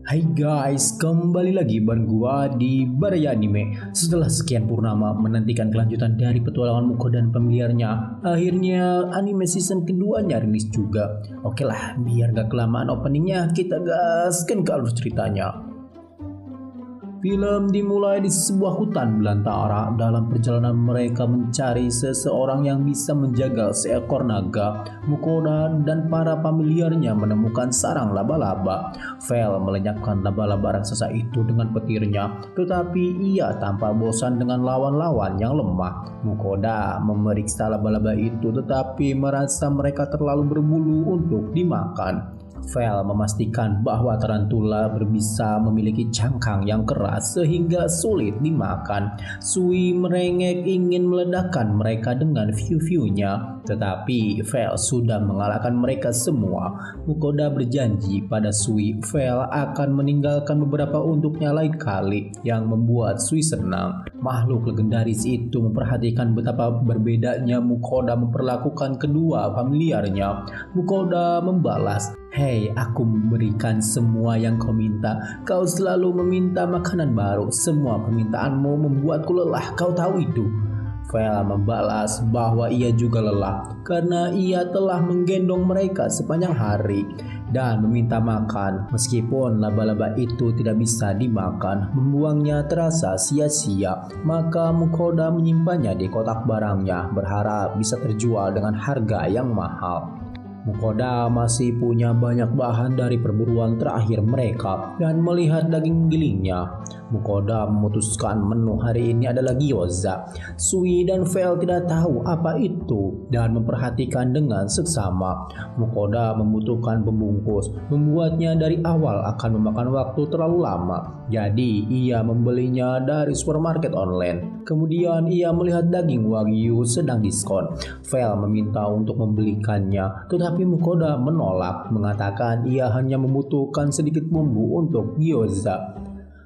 Hai guys, kembali lagi bareng gua di Baraya Anime. Setelah sekian purnama menantikan kelanjutan dari petualangan Muko dan familiarnya, akhirnya anime season keduanya rilis juga. Oke lah, biar gak kelamaan openingnya, kita gaskan ke alur ceritanya. Film dimulai di sebuah hutan belantara. Dalam perjalanan mereka mencari seseorang yang bisa menjaga seekor naga. Mukoda dan para familiarnya menemukan sarang laba-laba. Vel melenyapkan laba-laba raksasa itu dengan petirnya, tetapi ia tampak bosan dengan lawan-lawan yang lemah. Mukoda memeriksa laba-laba itu tetapi merasa mereka terlalu berbulu untuk dimakan. Vel memastikan bahwa tarantula berbisa memiliki cangkang yang keras sehingga sulit dimakan. Sui merengek ingin meledakkan mereka dengan view-viewnya, tetapi Vel sudah mengalahkan mereka semua. Mukoda berjanji pada Sui Vel akan meninggalkan beberapa untuknya lain kali, yang membuat Sui senang. Makhluk legendaris itu memperhatikan betapa berbedanya Mukoda memperlakukan kedua familiarnya. Mukoda membalas, "Hei, aku memberikan semua yang kau minta. Kau selalu meminta makanan baru. Semua permintaanmu membuatku lelah. Kau tahu itu." Vel membalas bahwa ia juga lelah karena ia telah menggendong mereka sepanjang hari dan meminta makan. Meskipun laba-laba itu tidak bisa dimakan, membuangnya terasa sia-sia. Maka Mukoda menyimpannya di kotak barangnya, berharap bisa terjual dengan harga yang mahal. Mukoda masih punya banyak bahan dari perburuan terakhir mereka dan melihat daging gilingnya. Mukoda memutuskan menu hari ini adalah gyoza. Sui dan Vel tidak tahu apa itu dan memperhatikan dengan seksama. Mukoda membutuhkan pembungkus. Membuatnya dari awal akan memakan waktu terlalu lama. Jadi ia membelinya dari supermarket online. Kemudian ia melihat daging wagyu sedang diskon. Vel meminta untuk membelikannya, tetapi Mukoda menolak, mengatakan ia hanya membutuhkan sedikit bumbu untuk gyoza.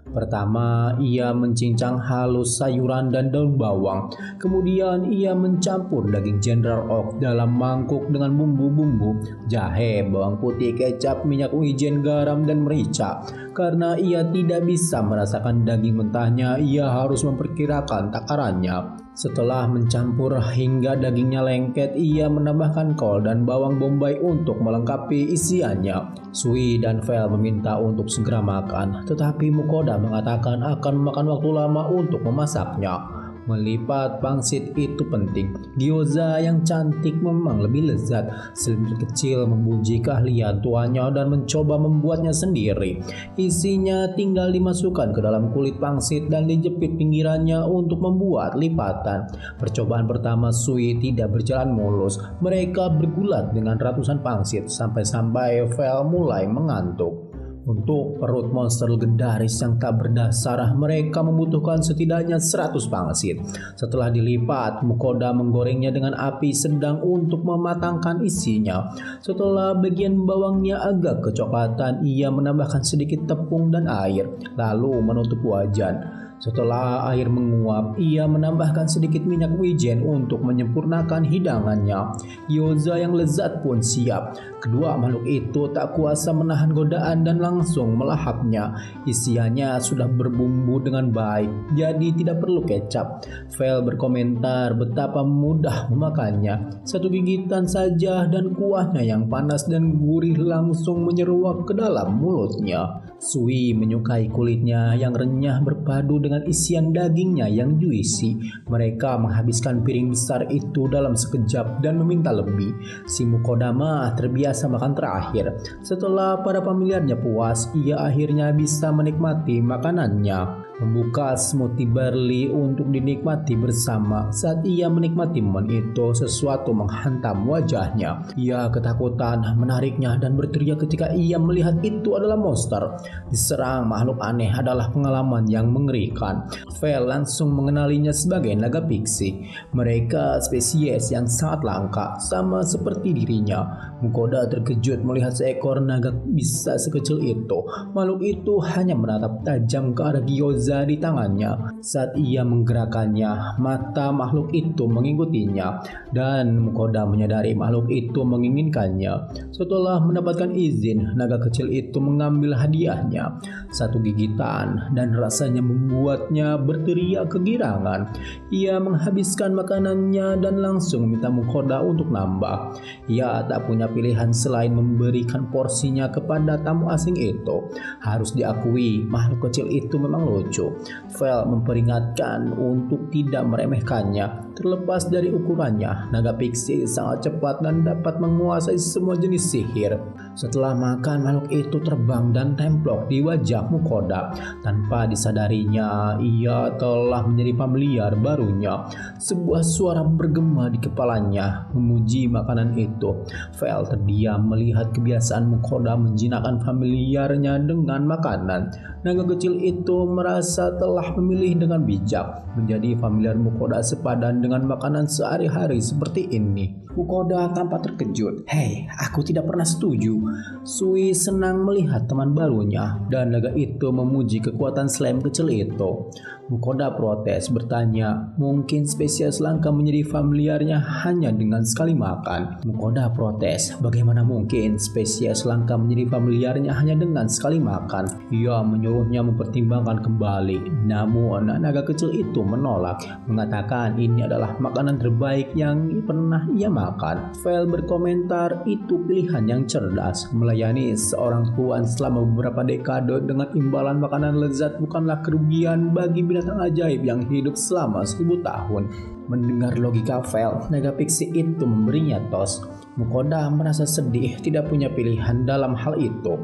Pertama, ia mencincang halus sayuran dan daun bawang. Kemudian ia mencampur daging General Oak dalam mangkuk dengan bumbu-bumbu, jahe, bawang putih, kecap, minyak wijen, garam, dan merica. Karena ia tidak bisa merasakan daging mentahnya, ia harus memperkirakan takarannya. Setelah mencampur hingga dagingnya lengket, ia menambahkan kol dan bawang bombay untuk melengkapi isiannya. Sui dan Vel meminta untuk segera makan, tetapi Mukoda mengatakan akan memakan waktu lama untuk memasaknya. Melipat pangsit itu penting. Gyoza yang cantik memang lebih lezat. Selintir kecil memuji keahlian tuannya dan mencoba membuatnya sendiri. Isinya tinggal dimasukkan ke dalam kulit pangsit dan dijepit pinggirannya untuk membuat lipatan. Percobaan pertama Sui tidak berjalan mulus. Mereka bergulat dengan ratusan pangsit sampai-sampai Vel mulai mengantuk. Untuk perut monster legendaris yang tak berdasar, mereka membutuhkan setidaknya 100 pangsit. Setelah dilipat, Mukoda menggorengnya dengan api sedang untuk mematangkan isinya. Setelah bagian bawangnya agak kecoklatan, ia menambahkan sedikit tepung dan air, lalu menutup wajan. Setelah air menguap, ia menambahkan sedikit minyak wijen untuk menyempurnakan hidangannya. Gyoza yang lezat pun siap. Kedua makhluk itu tak kuasa menahan godaan dan langsung melahapnya. Isiannya sudah berbumbu dengan baik, jadi tidak perlu kecap. Vel berkomentar betapa mudah memakannya. Satu gigitan saja dan kuahnya yang panas dan gurih langsung menyeruak ke dalam mulutnya. Sui menyukai kulitnya yang renyah berpadu dengan isian dagingnya yang juicy. Mereka menghabiskan piring besar itu dalam sekejap dan meminta lebih. Si Mukoda terbiasa makan terakhir. Setelah para familiarnya puas, ia akhirnya bisa menikmati makanannya. Membuka smoothie barley untuk dinikmati bersama. Saat ia menikmati momen itu, sesuatu menghantam wajahnya. Ia ketakutan, menariknya dan berteriak ketika ia melihat itu adalah monster. Diserang makhluk aneh adalah pengalaman yang mengerikan. Vel langsung mengenalinya sebagai naga pixie. Mereka spesies yang sangat langka, sama seperti dirinya. Mukoda terkejut melihat seekor naga bisa sekecil itu. Makhluk itu hanya menatap tajam ke arah gyoza reza di tangannya. Saat ia menggerakkannya, mata makhluk itu mengikutinya dan Mukoda menyadari makhluk itu menginginkannya. Setelah mendapatkan izin, naga kecil itu mengambil hadiahnya, satu gigitan, dan rasanya membuatnya berteriak kegirangan. Ia menghabiskan makanannya dan langsung meminta Mukoda untuk nambah. Ia tak punya pilihan selain memberikan porsinya kepada tamu asing itu. Harus diakui, makhluk kecil itu memang lucu. Vel memperingatkan untuk tidak meremehkannya. Terlepas dari ukurannya, naga pixie sangat cepat dan dapat menguasai semua jenis sihir. Setelah makan, makhluk itu terbang dan templok di wajah Mukoda. Tanpa disadarinya, ia telah menjadi familiar barunya. Sebuah suara bergema di kepalanya memuji makanan itu. Vel terdiam melihat kebiasaan Mukoda menjinakkan familiarnya dengan makanan. Naga kecil itu merasa telah memilih dengan bijak. Menjadi familiar Mukoda sepadan dengan makanan sehari-hari seperti ini. Mukoda tampak terkejut. Hei, aku tidak pernah setuju. Sui senang melihat teman barunya dan naga itu memuji kekuatan slime kecil itu. Mukoda protes bertanya, mungkin spesies langka menjadi familiarnya hanya dengan sekali makan. Mukoda protes, bagaimana mungkin spesies langka menjadi familiarnya hanya dengan sekali makan? Ia menyuruhnya mempertimbangkan kembali. Namun naga kecil itu menolak, mengatakan ini adalah makanan terbaik yang pernah ia makan. Vel berkomentar itu pilihan yang cerdas. Melayani seorang tuan selama beberapa dekade dengan imbalan makanan lezat bukanlah kerugian bagi binatang ajaib yang hidup selama 1000 tahun. Mendengar logika Vel, naga pixie itu memberinya tos. Mukoda merasa sedih tidak punya pilihan dalam hal itu.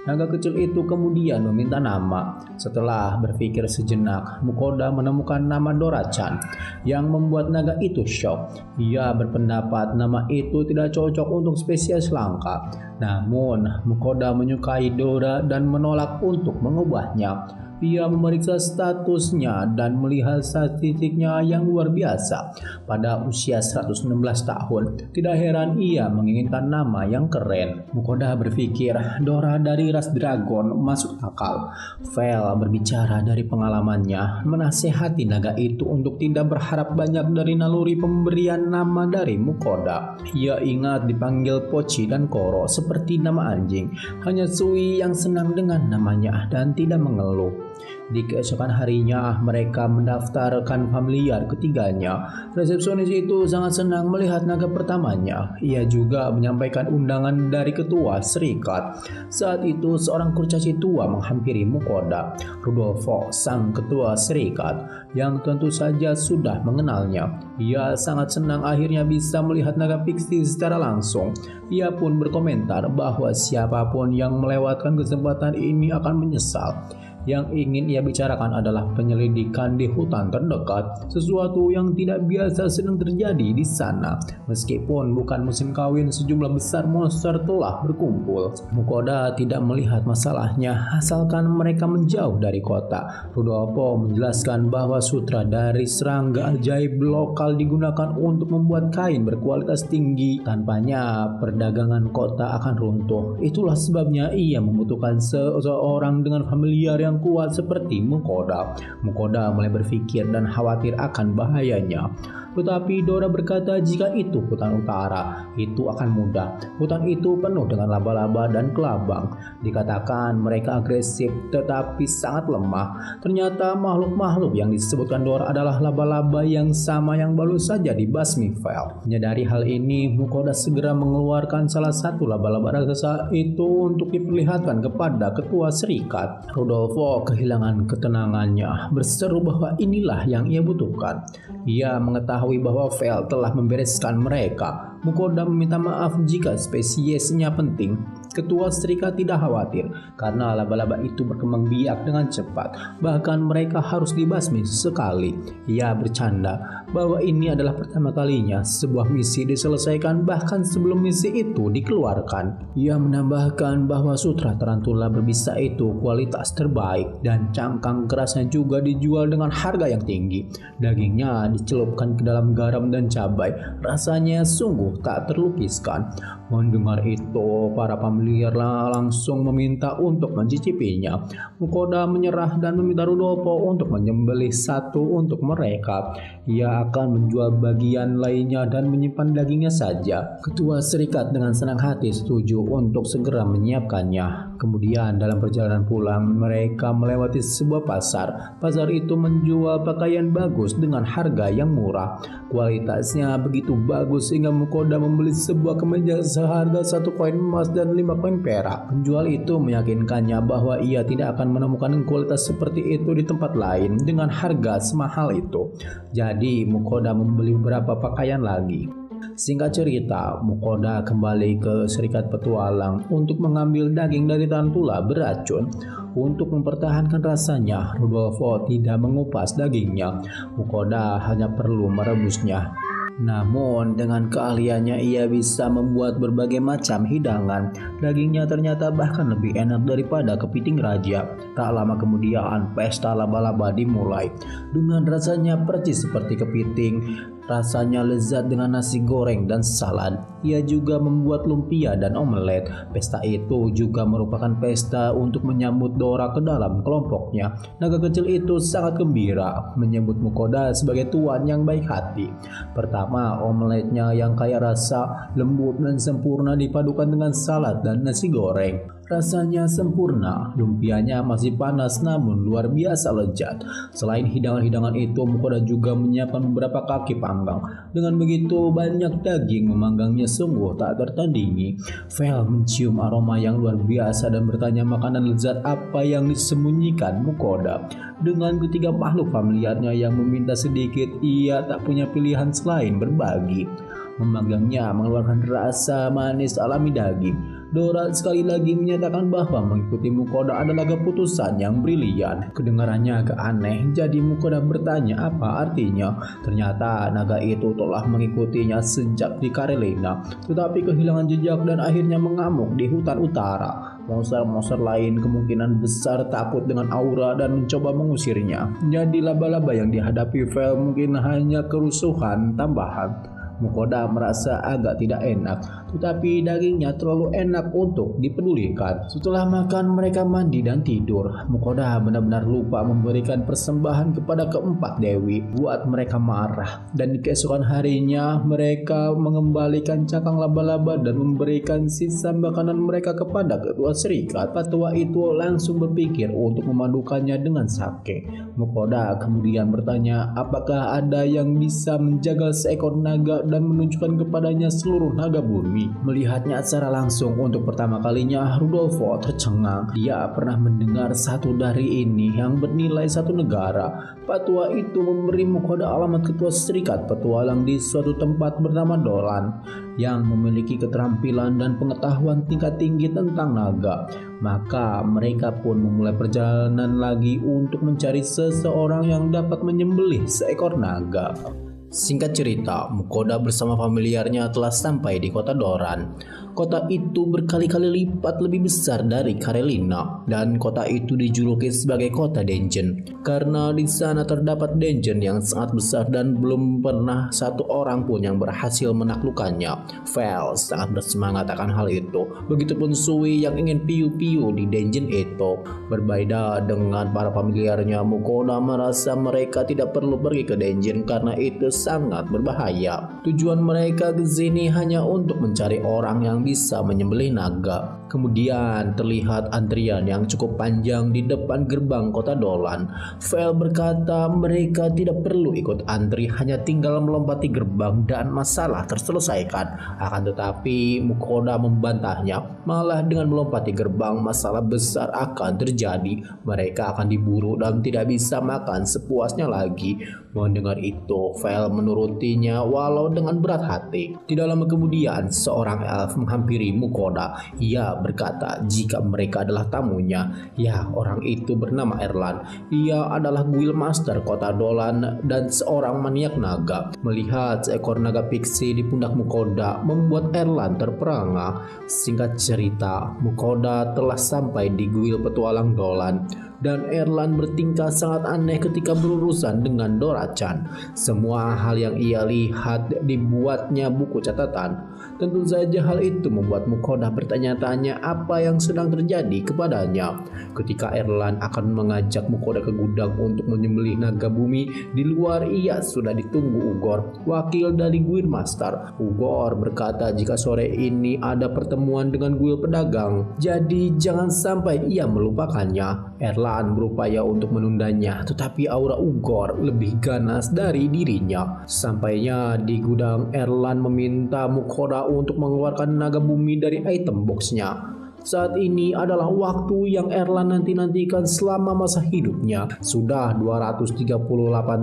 Naga kecil itu kemudian meminta nama. Setelah berpikir sejenak, Mukoda menemukan nama Dora-chan yang membuat naga itu syok. Ia berpendapat nama itu tidak cocok untuk spesies langka. Namun, Mukoda menyukai Dora dan menolak untuk mengubahnya. Ia memeriksa statusnya dan melihat statistiknya yang luar biasa. Pada usia 116 tahun, tidak heran ia menginginkan nama yang keren. Mukoda berpikir Dora dari ras dragon masuk akal. Vel berbicara dari pengalamannya, menasehati naga itu untuk tidak berharap banyak dari naluri pemberian nama dari Mukoda. Ia ingat dipanggil Pochi dan Koro seperti nama anjing. Hanya Sui yang senang dengan namanya dan tidak mengeluh. Di keesokan harinya, mereka mendaftarkan familiar ketiganya. Resepsionis itu sangat senang melihat naga pertamanya. Ia juga menyampaikan undangan dari ketua serikat. Saat itu, seorang kurcaci tua menghampiri Mukoda. Rudolfo, sang ketua serikat, yang tentu saja sudah mengenalnya. Ia sangat senang akhirnya bisa melihat naga pixie secara langsung. Ia pun berkomentar bahwa siapapun yang melewatkan kesempatan ini akan menyesal. Yang ingin ia bicarakan adalah penyelidikan di hutan terdekat, sesuatu yang tidak biasa sedang terjadi di sana. Meskipun bukan musim kawin, sejumlah besar monster telah berkumpul. Mukoda tidak melihat masalahnya asalkan mereka menjauh dari kota. Rudolfo menjelaskan bahwa sutra dari serangga ajaib lokal digunakan untuk membuat kain berkualitas tinggi. Tanpanya perdagangan kota akan runtuh. Itulah sebabnya ia membutuhkan seseorang dengan familiar yang kuat seperti Mukoda. Mukoda mulai berpikir dan khawatir akan bahayanya. Tetapi Dora berkata jika itu hutan utara, itu akan mudah. Hutan itu penuh dengan laba-laba dan kelabang. Dikatakan mereka agresif tetapi sangat lemah. Ternyata makhluk-makhluk yang disebutkan Dora adalah laba-laba yang sama yang baru saja dibasmi Vel. Menyadari hal ini, Mukoda segera mengeluarkan salah satu laba-laba raksasa itu untuk diperlihatkan kepada ketua serikat. Rudolfo kehilangan ketenangannya, berseru bahwa inilah yang ia butuhkan. Ia mengetahui bahwa Vel telah membereskan mereka. Mukoda meminta maaf jika spesiesnya penting. Ketua serikat tidak khawatir karena laba-laba itu berkembang biak dengan cepat. Bahkan mereka harus dibasmi sekali. Ia bercanda bahwa ini adalah pertama kalinya sebuah misi diselesaikan bahkan sebelum misi itu dikeluarkan. Ia menambahkan bahwa sutra tarantula berbisa itu kualitas terbaik dan cangkang kerasnya juga dijual dengan harga yang tinggi. Dagingnya dicelupkan ke dalam garam dan cabai. Rasanya sungguh tak terlukiskan. Mendengar itu, para pembeli familiar langsung meminta untuk mencicipinya. Mukoda menyerah dan meminta Rudolfo untuk menyembelih satu untuk mereka. Ia akan menjual bagian lainnya dan menyimpan dagingnya saja. Ketua serikat dengan senang hati setuju untuk segera menyiapkannya. Kemudian dalam perjalanan pulang, mereka melewati sebuah pasar. Pasar itu menjual pakaian bagus dengan harga yang murah. Kualitasnya begitu bagus sehingga Mukoda membeli sebuah kemeja seharga 1 koin emas dan 5 koin perak. Penjual itu meyakinkannya bahwa ia tidak akan menemukan kualitas seperti itu di tempat lain dengan harga semahal itu. Jadi Mukoda membeli beberapa pakaian lagi. Singkat cerita, Mukoda kembali ke serikat petualang untuk mengambil daging dari tarantula beracun. Untuk mempertahankan rasanya, Rudolfo tidak mengupas dagingnya. Mukoda hanya perlu merebusnya. Namun dengan keahliannya ia bisa membuat berbagai macam hidangan. Dagingnya ternyata bahkan lebih enak daripada kepiting raja. Tak lama kemudian pesta laba-laba dimulai. Dengan rasanya percis seperti kepiting, rasanya lezat dengan nasi goreng dan salad. Ia juga membuat lumpia dan omelet. Pesta itu juga merupakan pesta untuk menyambut Dora ke dalam kelompoknya. Naga kecil itu sangat gembira menyambut Mukoda sebagai tuan yang baik hati. Pertama, omeletnya yang kaya rasa, lembut dan sempurna dipadukan dengan salad dan nasi goreng. Rasanya sempurna, lumpianya masih panas namun luar biasa lezat. Selain hidangan-hidangan itu, Mukoda juga menyiapkan beberapa kaki panggang. Dengan begitu banyak daging, memanggangnya sungguh tak tertandingi. Vel mencium aroma yang luar biasa dan bertanya makanan lezat apa yang disembunyikan Mukoda. Dengan ketiga makhluk familiarnya yang meminta sedikit, ia tak punya pilihan selain berbagi. Memanggangnya mengeluarkan rasa manis alami daging. Dora sekali lagi menyatakan bahwa mengikuti Mukoda adalah keputusan yang brilian. Kedengarannya agak aneh, jadi Mukoda bertanya apa artinya. Ternyata naga itu telah mengikutinya sejak di Karelina, tetapi kehilangan jejak dan akhirnya mengamuk di hutan utara. Monster-monster lain kemungkinan besar takut dengan aura dan mencoba mengusirnya. Jadi laba-laba yang dihadapi Vel mungkin hanya kerusuhan tambahan. Mukoda merasa agak tidak enak, tetapi dagingnya terlalu enak untuk dipedulikan. Setelah makan, mereka mandi dan tidur. Mukoda benar-benar lupa memberikan persembahan kepada keempat dewi, buat mereka marah. Dan di keesokan harinya, mereka mengembalikan cakang laba-laba dan memberikan sisa makanan mereka kepada ketua serikat. Ketua itu langsung berpikir untuk memadukannya dengan sake. Mukoda kemudian bertanya apakah ada yang bisa menjaga seekor naga dan menunjukkan kepadanya seluruh naga bumi. Melihatnya secara langsung untuk pertama kalinya, Rudolfo tercengang. Dia pernah mendengar satu dari ini yang bernilai 1 negara. Petua itu memberi Mukoda alamat ketua serikat petualang di suatu tempat bernama Dolan yang memiliki keterampilan dan pengetahuan tingkat tinggi tentang naga. Maka mereka pun memulai perjalanan lagi untuk mencari seseorang yang dapat menyembelih seekor naga. Singkat cerita, Mukoda bersama familiarnya telah sampai di kota Doran. Kota itu berkali-kali lipat lebih besar dari Karelina, dan kota itu dijuluki sebagai kota dungeon karena di sana terdapat dungeon yang sangat besar dan belum pernah satu orang pun yang berhasil menaklukkannya. Vel sangat bersemangat akan hal itu. Begitupun Sui yang ingin piu-piu di dungeon itu. Berbeda dengan para familiarnya, Mukoda merasa mereka tidak perlu pergi ke dungeon karena itu sangat berbahaya. Tujuan mereka ke sini hanya untuk mencari orang yang bisa menyembelih naga. Kemudian terlihat antrian yang cukup panjang di depan gerbang kota Dolan. Vel berkata mereka tidak perlu ikut antri, hanya tinggal melompati gerbang dan masalah terselesaikan. Akan tetapi Mukoda membantahnya, malah dengan melompati gerbang masalah besar akan terjadi. Mereka akan diburu dan tidak bisa makan sepuasnya lagi. Mendengar itu, Vel menurutinya walau dengan berat hati. Tidak lama kemudian, seorang elf menghampiri Mukoda. Ia berkata jika mereka adalah tamunya. Ya, orang itu bernama Erlan. Ia adalah guild master kota Dolan dan seorang maniak naga. Melihat seekor naga pixie di pundak Mukoda membuat Erlan terperangah. Singkat cerita, Mukoda telah sampai di guild petualang Dolan dan Erlan bertingkah sangat aneh ketika berurusan dengan Dora-chan. Semua hal yang ia lihat dibuatnya buku catatan. Tentu saja hal itu membuat Mukoda bertanya-tanya apa yang sedang terjadi kepadanya. Ketika Erlan akan mengajak Mukoda ke gudang untuk menyembelih naga bumi, di luar ia sudah ditunggu Ugor, wakil dari guild master. Ugor berkata jika sore ini ada pertemuan dengan guild pedagang, jadi jangan sampai ia melupakannya. Erlan berupaya untuk menundanya, tetapi aura Ugor lebih ganas dari dirinya. Sampainya di gudang, Erlan meminta Mukoda untuk mengeluarkan naga bumi dari item boxnya. Saat ini adalah waktu yang Erlan nanti-nantikan selama masa hidupnya. Sudah 238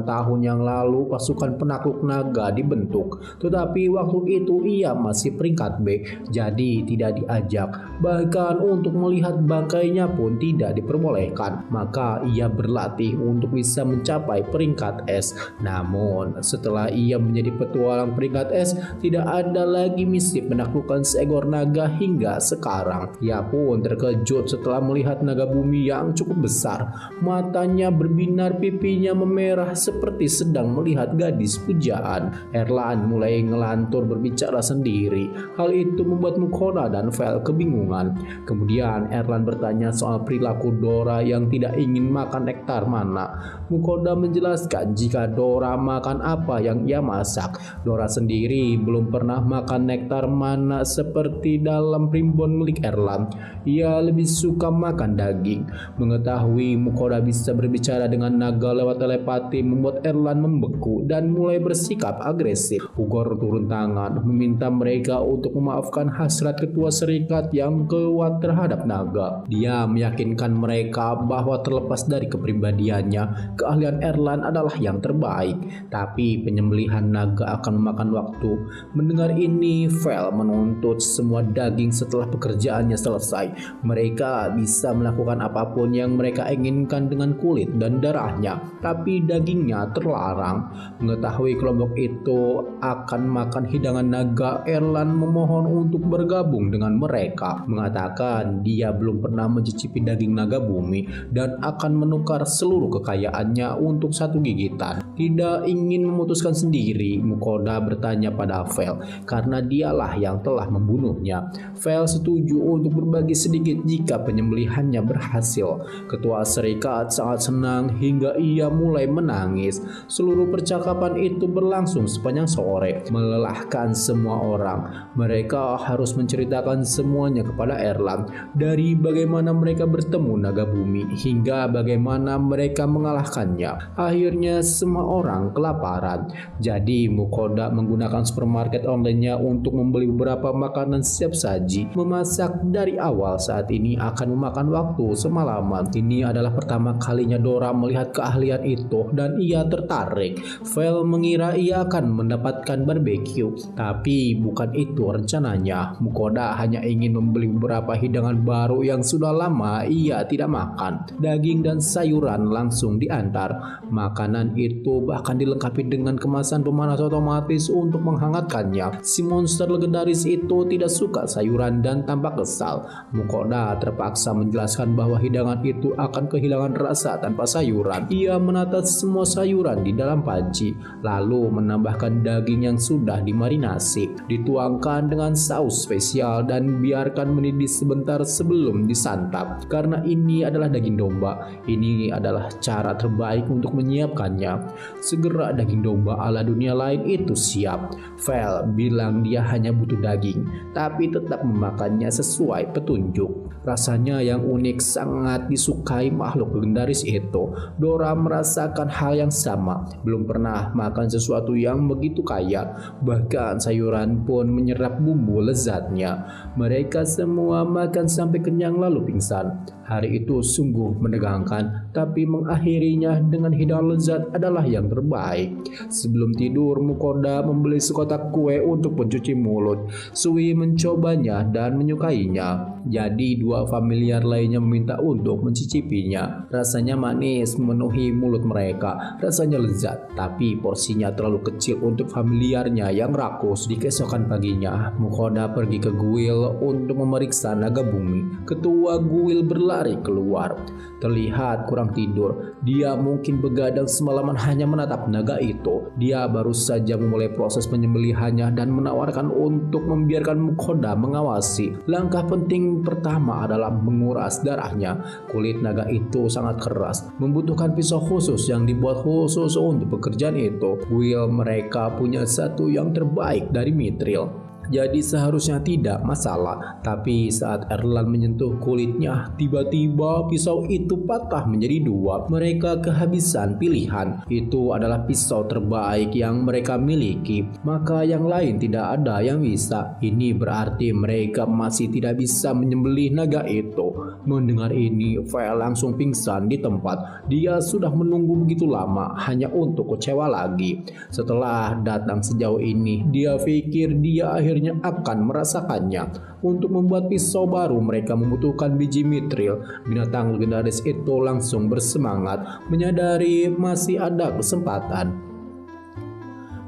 tahun yang lalu pasukan penakluk naga dibentuk, tetapi waktu itu ia masih peringkat B, jadi tidak diajak. Bahkan untuk melihat bangkainya pun tidak diperbolehkan. Maka ia berlatih untuk bisa mencapai peringkat S. Namun setelah ia menjadi petualang peringkat S, tidak ada lagi misi penaklukan seekor naga hingga sekarang. Ia pun terkejut setelah melihat naga bumi yang cukup besar. Matanya berbinar, pipinya memerah seperti sedang melihat gadis pujaan. Erlan mulai ngelantur berbicara sendiri. Hal itu membuat Mukoda dan Vel kebingungan. Kemudian Erlan bertanya soal perilaku Dora yang tidak ingin makan nektar mana. Mukoda menjelaskan jika Dora makan apa yang ia masak. Dora sendiri belum pernah makan nektar mana seperti dalam primbon milik Erlan. Ia lebih suka makan daging. Mengetahui Mukoda bisa berbicara dengan naga lewat telepati membuat Erlan membeku dan mulai bersikap agresif. Ugor turun tangan meminta mereka untuk memaafkan hasrat ketua serikat yang kuat terhadap naga. Dia meyakinkan mereka bahwa terlepas dari kepribadiannya, keahlian Erlan adalah yang terbaik, tapi penyembelihan naga akan memakan waktu. Mendengar ini, Vel menuntut semua daging setelah pekerjaannya selesai. Mereka bisa melakukan apapun yang mereka inginkan dengan kulit dan darahnya, tapi dagingnya terlarang. Mengetahui kelompok itu akan makan hidangan naga, Erlan memohon untuk bergabung dengan mereka, mengatakan dia belum pernah mencicipi daging naga bumi dan akan menukar seluruh kekayaannya untuk satu gigitan. Tidak ingin memutuskan sendiri, Mukoda bertanya pada Vel karena dialah yang telah membunuhnya. Vel setuju untuk berbagi sedikit jika penyembelihannya berhasil. Ketua serikat sangat senang hingga ia mulai menangis. Seluruh percakapan itu berlangsung sepanjang sore, melelahkan semua orang. Mereka harus menceritakan semuanya kepada Erlan, dari bagaimana mereka bertemu naga bumi hingga bagaimana mereka mengalahkannya. Akhirnya semua orang kelaparan. Jadi Mukoda menggunakan supermarket online-nya untuk membeli beberapa makanan siap saji. Memasak dari awal saat ini akan memakan waktu semalaman. Ini adalah pertama kalinya Dora melihat keahlian itu dan ia tertarik. Vel mengira ia akan mendapatkan barbeque, tapi bukan itu rencananya. Mukoda hanya ingin membeli beberapa hidangan baru yang sudah lama ia tidak makan. Daging dan sayuran langsung diantar. Makanan itu bahkan dilengkapi dengan kemasan pemanas otomatis untuk menghangatkannya. Si monster legendaris itu tidak suka sayuran dan tampak kesal. Mukoda terpaksa menjelaskan bahwa hidangan itu akan kehilangan rasa tanpa sayuran. Ia menata semua sayuran di dalam panci, lalu menambahkan daging yang sudah dimarinasi, dituangkan dengan saus spesial dan biarkan mendidih sebentar sebelum disantap. Karena ini adalah daging domba, ini adalah cara terbaik untuk menyiapkannya. Segera daging domba ala dunia lain itu siap. Vel bilang dia hanya butuh daging, tapi tetap memakannya sesuai petunjuk. Rasanya yang unik sangat disukai makhluk legendaris itu. Dora merasakan hal yang sama. Belum pernah makan sesuatu yang begitu kaya. Bahkan sayuran pun menyerap bumbu lezatnya. Mereka semua makan sampai kenyang lalu pingsan. Hari itu sungguh menegangkan, tapi mengakhirinya dengan hidangan lezat adalah yang terbaik. Sebelum tidur, Mukoda membeli sekotak kue untuk pencuci mulut. Sui mencobanya dan menyukainya. Jadi dua familiar lainnya meminta untuk mencicipinya. Rasanya manis memenuhi mulut mereka. Rasanya lezat, tapi porsinya terlalu kecil untuk familiarnya yang rakus. Di keesokan paginya, Mukoda pergi ke kuil untuk memeriksa naga bumi. Ketua kuil berlari keluar. Terlihat kurang tidur. Dia mungkin begadang semalaman hanya menatap naga itu. Dia baru saja memulai proses penyembelihannya dan menawarkan untuk membiarkan Mukoda mengawasi. Langkah penting pertama adalah menguras darahnya. Kulit naga itu sangat keras, membutuhkan pisau khusus yang dibuat khusus untuk pekerjaan itu. Kuil mereka punya satu yang terbaik dari Mithril. Jadi seharusnya tidak masalah. Tapi saat Erlan menyentuh kulitnya, tiba-tiba pisau itu patah menjadi dua. Mereka kehabisan pilihan. Itu adalah pisau terbaik yang mereka miliki. Maka yang lain tidak ada yang bisa. Ini berarti mereka masih tidak bisa menyembelih naga itu. Mendengar ini, Vel langsung pingsan di tempat. Dia sudah menunggu begitu lama hanya untuk kecewa lagi. Setelah datang sejauh ini, dia pikir dia akhirnya akan merasakannya. Untuk membuat pisau baru mereka membutuhkan biji Mithril. Binatang legendaris itu langsung bersemangat, menyadari masih ada kesempatan.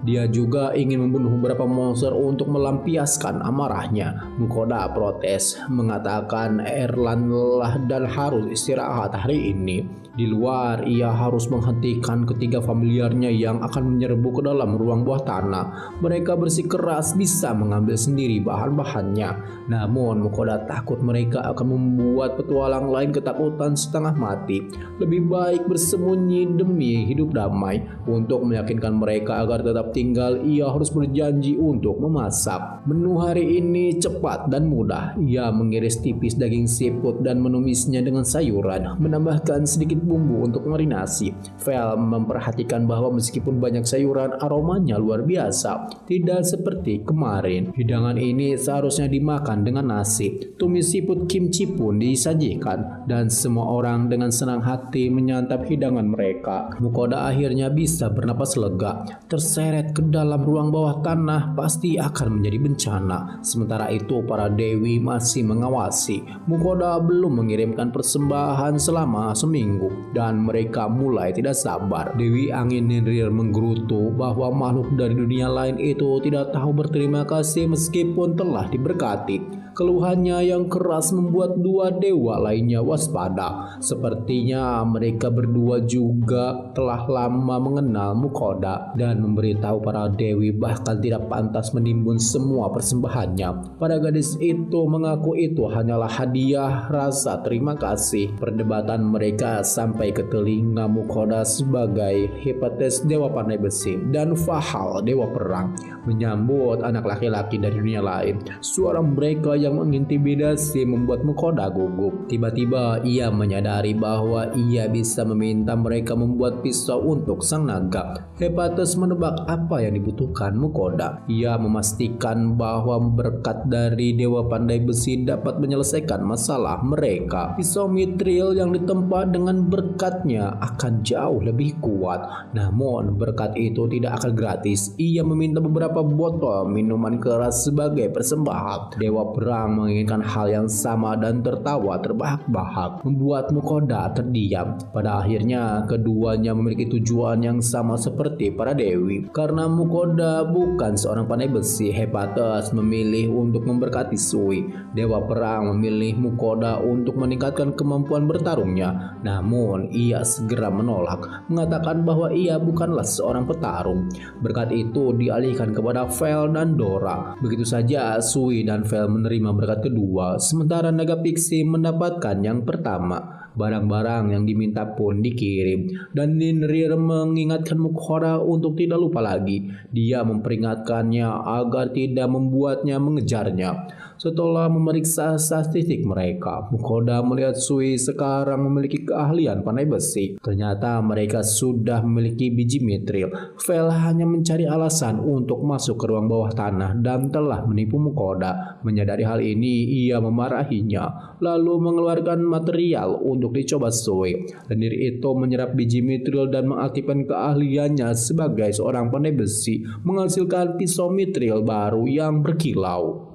Dia juga ingin membunuh beberapa monster untuk melampiaskan amarahnya. Mukoda protes, mengatakan Erlan lelah dan harus istirahat hari ini. Di luar, ia harus menghentikan ketiga familiarnya yang akan menyerbu ke dalam ruang bawah tanah. Mereka bersikeras bisa mengambil sendiri bahan-bahannya. Namun, Mukoda takut mereka akan membuat petualang lain ketakutan setengah mati. Lebih baik bersembunyi demi hidup damai. Untuk meyakinkan mereka agar tetap tinggal, ia harus berjanji untuk memasak. Menu hari ini cepat dan mudah. Ia mengiris tipis daging siput dan menumisnya dengan sayuran, menambahkan sedikit bumbu untuk marinasi. Vel memperhatikan bahwa meskipun banyak sayuran, aromanya luar biasa. Tidak seperti kemarin. Hidangan ini seharusnya dimakan dengan nasi. Tumis siput kimchi pun disajikan, dan semua orang dengan senang hati menyantap hidangan mereka. Mukoda akhirnya bisa bernapas lega. Terseret ke dalam ruang bawah tanah pasti akan menjadi bencana. Sementara itu para dewi masih mengawasi. Mukoda belum mengirimkan persembahan selama seminggu, dan mereka mulai tidak sabar. Dewi Angin Ninrir menggerutu bahwa makhluk dari dunia lain itu tidak tahu berterima kasih meskipun telah diberkati. Keluhannya yang keras membuat dua dewa lainnya waspada. Sepertinya mereka berdua juga telah lama mengenal Mukoda dan memberitahu para dewi bahkan tidak pantas menimbun semua persembahannya. Para gadis itu mengaku itu hanyalah hadiah rasa terima kasih. Perdebatan mereka sampai ke telinga Mukoda sebagai Hephaestus dewa pandai besi dan Fahal dewa perang menyambut anak laki-laki dari dunia lain. Suara mereka yang mengintimidasi membuat Mukoda gugup. Tiba-tiba ia menyadari bahwa ia bisa meminta mereka membuat pisau untuk sang naga. Hephaestus menebak apa yang dibutuhkan Mukoda. Ia memastikan bahwa berkat dari dewa pandai besi dapat menyelesaikan masalah mereka. Pisau Mithril yang ditempa dengan berkatnya akan jauh lebih kuat. Namun berkat itu tidak akan gratis. Ia meminta beberapa botol minuman keras sebagai persembahan. Dewa perang menginginkan hal yang sama dan tertawa terbahak-bahak, membuat Mukoda terdiam. Pada akhirnya keduanya memiliki tujuan yang sama seperti para dewi. Karena Mukoda bukan seorang pandai besi, Hephaestus memilih untuk memberkati Sui. Dewa perang memilih Mukoda untuk meningkatkan kemampuan bertarungnya. Namun ia segera menolak, mengatakan bahwa ia bukanlah seorang petarung. Berkat itu dialihkan kepada Vel dan Dora. Begitu saja Sui dan Vel menerima berkat kedua, sementara naga Pixie mendapatkan yang pertama. Barang-barang yang diminta pun dikirim, dan Ninrir mengingatkan Mukoda untuk tidak lupa lagi. Dia memperingatkannya agar tidak membuatnya mengejarnya. Setelah memeriksa statistik mereka, Mukoda melihat Sui sekarang memiliki keahlian pandai besi. Ternyata mereka sudah memiliki biji Mithril. Vel hanya mencari alasan untuk masuk ke ruang bawah tanah dan telah menipu Mukoda. Menyadari hal ini, ia memarahinya, lalu mengeluarkan material untuk dicoba Sui. Lendir itu menyerap biji Mithril dan mengaktifkan keahliannya sebagai seorang pandai besi, menghasilkan pisau Mithril baru yang berkilau.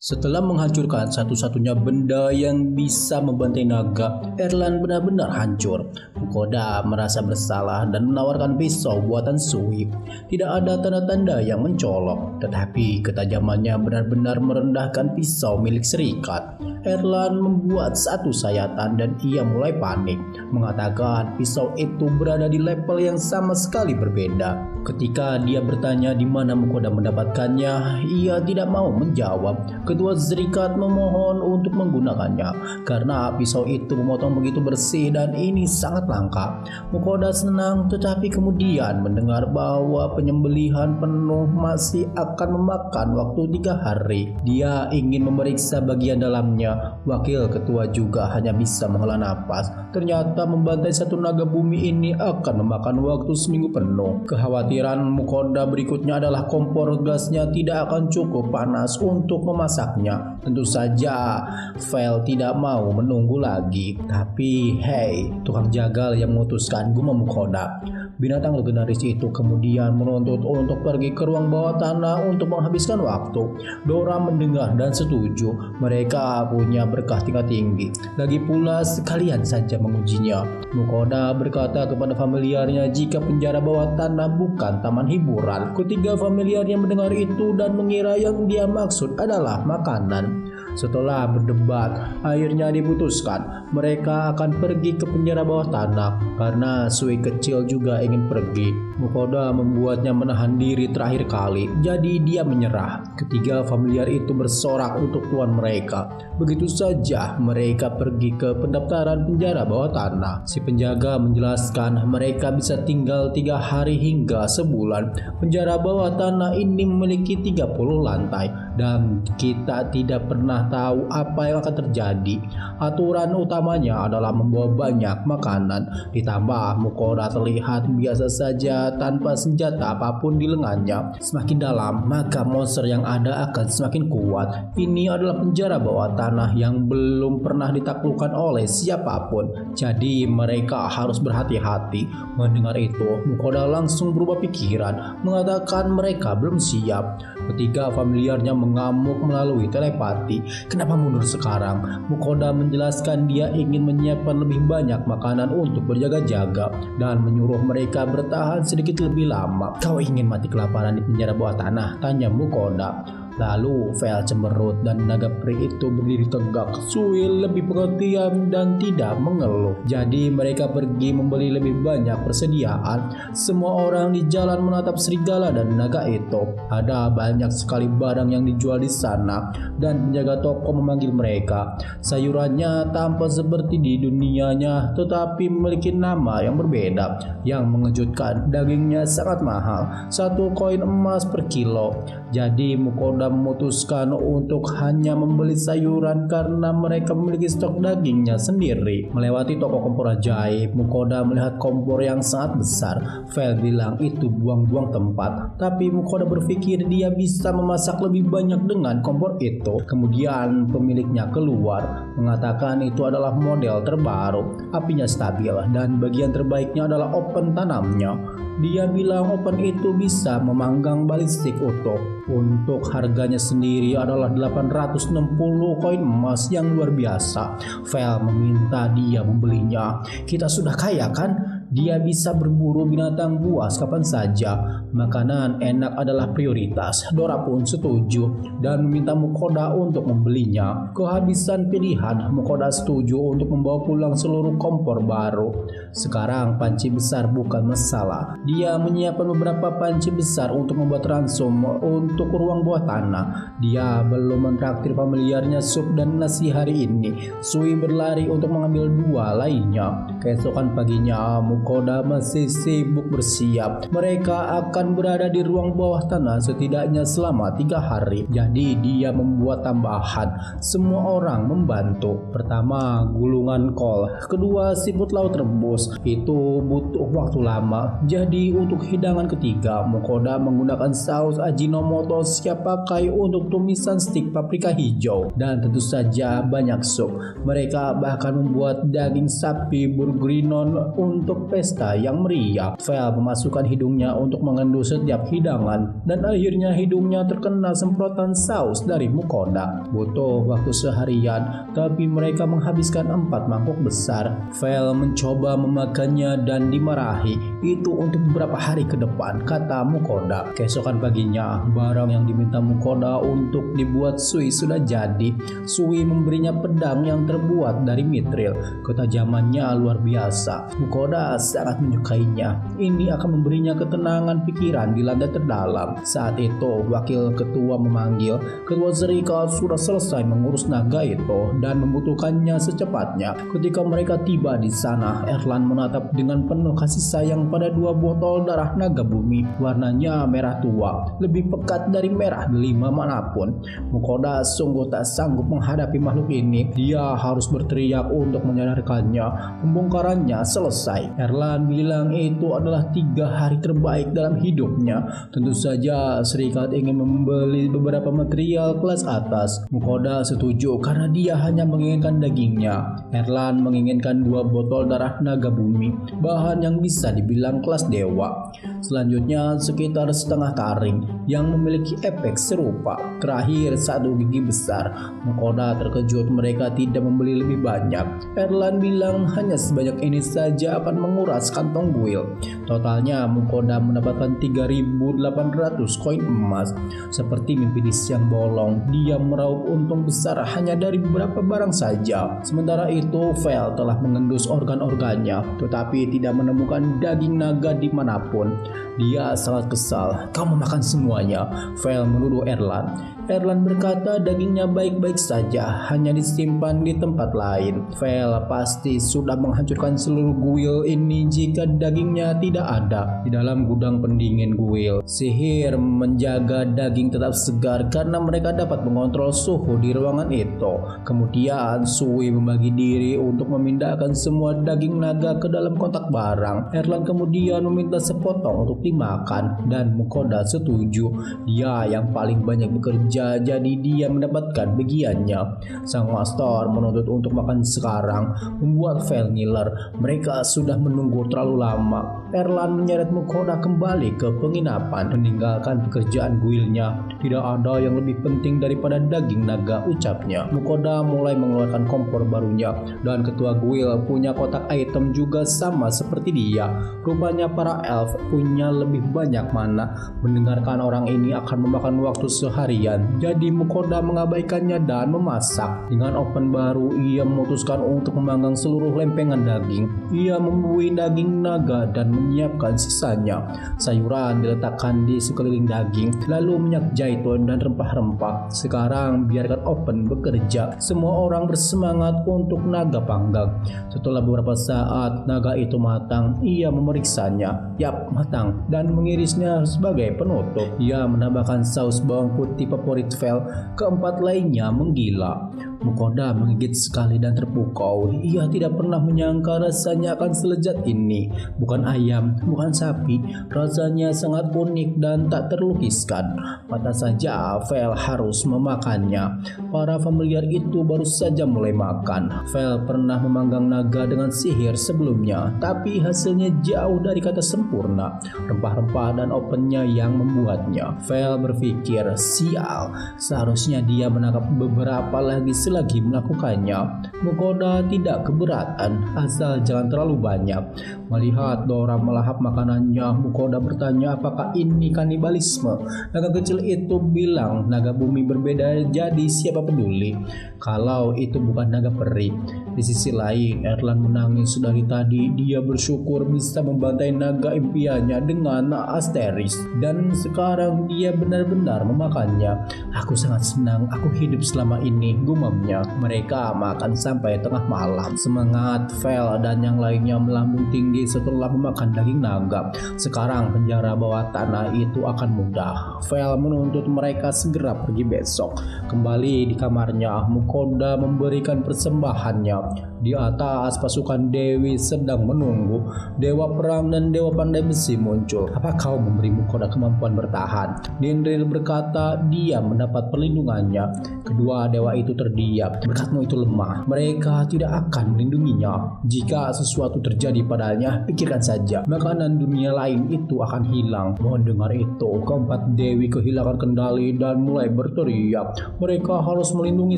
Setelah menghancurkan satu-satunya benda yang bisa membantai naga, Erlan benar-benar hancur. Mukoda merasa bersalah dan menawarkan pisau buatan Sui. Tidak ada tanda-tanda yang mencolok, tetapi ketajamannya benar-benar merendahkan pisau milik Serikat. Erlan membuat satu sayatan dan ia mulai panik, mengatakan pisau itu berada di level yang sama sekali berbeda. Ketika dia bertanya di mana Mukoda mendapatkannya, ia tidak mau menjawab. Ketua Serikat memohon untuk menggunakannya karena pisau itu memotong begitu bersih dan ini sangat langka. Mukoda senang, tetapi kemudian mendengar bahwa penyembelihan penuh masih akan memakan waktu 3 hari. Dia ingin memeriksa bagian dalamnya. Wakil ketua juga hanya bisa menghela napas. Ternyata membantai satu naga bumi ini akan memakan waktu seminggu penuh. Kekhawatiran Mukoda berikutnya adalah kompor gasnya tidak akan cukup panas untuk memasaknya. Tentu saja Vel tidak mau menunggu lagi. Tapi hey, tukang jagal yang memutuskan, gumam Mukoda. Binatang legendaris itu kemudian menuntut untuk pergi ke ruang bawah tanah untuk menghabiskan waktu. Dora mendengar dan setuju. Mereka punya berkah tingkat tinggi. Lagi pula sekalian saja mengujinya. Mukoda berkata kepada familiarnya jika penjara bawah tanah bukan taman hiburan. Ketiga familiarnya mendengar itu dan mengira yang dia maksud adalah makanan. Setelah berdebat, akhirnya diputuskan mereka akan pergi ke penjara bawah tanah karena Sui kecil juga ingin pergi. Mukoda membuatnya menahan diri terakhir kali, jadi dia menyerah. Ketiga familiar itu bersorak untuk tuan mereka. Begitu saja mereka pergi ke pendaftaran penjara bawah tanah. Si penjaga menjelaskan mereka bisa tinggal 3 hari hingga sebulan. Penjara bawah tanah ini memiliki 30 lantai dan kita tidak pernah tahu apa yang akan terjadi. Aturan utamanya adalah membawa banyak makanan. Ditambah Mukoda terlihat biasa saja tanpa senjata apapun di lengannya. Semakin dalam, maka monster yang ada akan semakin kuat. Ini adalah penjara bawah tanah yang belum pernah ditaklukkan oleh siapapun. Jadi mereka harus berhati-hati. Mendengar itu, Mukoda langsung berubah pikiran, mengatakan mereka belum siap. Ketiga familiarnya mengamuk melalui telepati. Kenapa mundur sekarang? Mukoda menjelaskan dia ingin menyiapkan lebih banyak makanan untuk berjaga-jaga dan menyuruh mereka bertahan sedikit lebih lama. Kau ingin mati kelaparan di penjara bawah tanah? Tanya Mukoda. Lalu Vel cemberut dan naga peri itu berdiri tegak. Sui lebih pengertian dan tidak mengeluh. Jadi mereka pergi membeli lebih banyak persediaan. Semua orang di jalan menatap serigala dan naga itu. Ada banyak sekali barang yang dijual di sana dan penjaga toko memanggil mereka. Sayurannya tampak seperti di dunianya tetapi memiliki nama yang berbeda. Yang mengejutkan, dagingnya sangat mahal, 1 koin emas per kilo. Jadi Mukoda memutuskan untuk hanya membeli sayuran karena mereka memiliki stok dagingnya sendiri. Melewati toko kompor ajaib, Mukoda melihat kompor yang sangat besar. Vel bilang itu buang-buang tempat, tapi Mukoda berpikir dia bisa memasak lebih banyak dengan kompor itu. Kemudian pemiliknya keluar, mengatakan itu adalah model terbaru, apinya stabil dan bagian terbaiknya adalah open tanamnya. Dia bilang open itu bisa memanggang balistik utuh. Untuk harganya sendiri adalah 860 koin emas yang luar biasa. Vel meminta dia membelinya. Kita sudah kaya kan? Dia bisa berburu binatang buas kapan saja. Makanan enak adalah prioritas. Dora pun setuju dan meminta Mukoda untuk membelinya. Kehabisan pilihan, Mukoda setuju untuk membawa pulang seluruh kompor baru. Sekarang panci besar bukan masalah. Dia menyiapkan beberapa panci besar untuk membuat ransum untuk ruang bawah tanah. Dia belum mentraktir familiarnya sup dan nasi hari ini. Sui berlari untuk mengambil 2 lainnya. Keesokan paginya, Mukoda masih sibuk bersiap. Mereka akan berada di ruang bawah tanah setidaknya selama 3 hari. Jadi dia membuat tambahan. Semua orang membantu. Pertama, gulungan kol. Kedua, siput laut rebus. Itu butuh waktu lama. Jadi untuk hidangan ketiga, Mukoda menggunakan saus Ajinomoto siap pakai untuk tumisan stik paprika hijau. Dan tentu saja banyak sup. Mereka bahkan membuat daging sapi bourguignon untuk pesta yang meriah. Vel memasukkan hidungnya untuk mengendu setiap hidangan dan akhirnya hidungnya terkena semprotan saus dari Mukoda. Butuh waktu seharian, tapi mereka menghabiskan 4 mangkok besar. Vel mencoba memakannya dan dimarahi. Itu untuk beberapa hari ke depan, kata Mukoda. Keesokan paginya, barang yang diminta Mukoda untuk dibuat Sui sudah jadi. Sui memberinya pedang yang terbuat dari mitril. Ketajamannya luar biasa. Mukoda sangat menyukainya. Ini akan memberinya ketenangan pikiran di lantai terdalam. Saat itu, wakil ketua memanggil. Ketua serikat sudah selesai mengurus naga itu dan membutuhkannya secepatnya. Ketika mereka tiba di sana, Erlan menatap dengan penuh kasih sayang pada 2 botol darah naga bumi. Warnanya merah tua, lebih pekat dari merah delima manapun. Mukoda sungguh tak sanggup menghadapi makhluk ini. Dia harus berteriak untuk menyadarkannya. Pembongkarannya selesai. Erlan bilang itu adalah 3 hari terbaik dalam hidupnya. Tentu saja serikat ingin membeli beberapa material kelas atas. Mukoda setuju karena dia hanya menginginkan dagingnya. Erlan menginginkan 2 botol darah naga bumi, bahan yang bisa dibilang kelas dewa. Selanjutnya sekitar setengah taring yang memiliki efek serupa. Terakhir 1 gigi besar. Mukoda terkejut mereka tidak membeli lebih banyak. Erlan bilang hanya sebanyak ini saja akan menguras kantong guil. Totalnya Mukoda mendapatkan 3.800 koin emas. Seperti mimpi di siang bolong, dia meraup untung besar hanya dari beberapa barang saja. Sementara itu Vel telah mengendus organ-organnya, tetapi tidak menemukan daging naga dimanapun. Dia sangat kesal. Kau memakan semuanya, Vel menuduh Erlan. Erlan berkata dagingnya baik-baik saja, hanya disimpan di tempat lain. Vel pasti sudah menghancurkan seluruh guil ini jika dagingnya tidak ada di dalam gudang pendingin guil. Sihir menjaga daging tetap segar karena mereka dapat mengontrol suhu di ruangan itu. Kemudian Sui membagi diri untuk memindahkan semua daging naga ke dalam kotak barang. Erlan kemudian meminta sepotong untuk dimakan dan Mukoda setuju. Dia yang paling banyak bekerja, jadi dia mendapatkan bagiannya. Sang master menuntut untuk makan sekarang, membuat Vel ngiler. Mereka sudah menunggu terlalu lama. Erlan menyeret Mukoda kembali ke penginapan, meninggalkan pekerjaan guilnya. Tidak ada yang lebih penting daripada daging naga, ucapnya. Mukoda mulai mengeluarkan kompor barunya, dan ketua guil punya kotak item juga sama seperti dia. Rupanya para elf punya lebih banyak mana. Mendengarkan orang ini akan memakan waktu seharian, jadi Mukoda mengabaikannya dan memasak. Dengan oven baru, ia memutuskan untuk memanggang seluruh lempengan daging. Ia membuih daging naga dan menyiapkan sisanya. Sayuran diletakkan di sekeliling daging, lalu minyak zaitun dan rempah-rempah. Sekarang biarkan oven bekerja. Semua orang bersemangat untuk naga panggang. Setelah beberapa saat naga itu matang, ia memeriksanya. Yap, matang, dan mengirisnya sebagai penutup. Ia menambahkan saus bawang putih favorit Vel. Keempat lainnya menggila. Mukoda menggigit sekali dan terpukau. Ia tidak pernah menyangka rasanya akan selezat ini. Bukan ayam, bukan sapi. Rasanya sangat unik dan tak terlukiskan. Mata saja Vel harus memakannya. Para familiar itu baru saja mulai makan. Vel pernah memanggang naga dengan sihir sebelumnya, tapi hasilnya jauh dari kata sempurna. Rempah-rempah dan ovennya yang membuatnya. Vel berpikir, sial, seharusnya dia menangkap beberapa lagi selagi melakukannya. Mukoda tidak keberatan, asal jangan terlalu banyak. Melihat Dora melahap makanannya, Mukoda bertanya apakah ini kanibalisme. Naga kecil itu bilang naga bumi berbeda, jadi siapa peduli kalau itu bukan naga peri. Di sisi lain, Erlan menangis dari tadi. Dia bersyukur bisa membantai naga impiannya dengan Asteris, dan sekarang dia benar-benar memakannya. Aku sangat senang aku hidup selama ini, gumamnya. Mereka makan sampai tengah malam. Semangat Vel dan yang lainnya melambung tinggi setelah memakan daging naga. Sekarang penjara bawah tanah itu akan mudah. Vel menuntut mereka segera pergi besok. Kembali di kamarnya, Mukoda memberikan persembahannya. Di atas pasukan Dewi sedang menunggu. Dewa perang dan dewa pandai besi muncul. Apa kau memberi Mukoda kemampuan bertahan? Ninril berkata dia mendapat perlindungannya. Kedua dewa itu terdiam. Berkatmu itu lemah. Mereka tidak akan melindunginya. Jika sesuatu terjadi padanya, pikirkan saja. Makanan dunia lain itu akan hilang. Mendengar itu, keempat dewi kehilangan kendali dan mulai berteriak. Mereka harus melindungi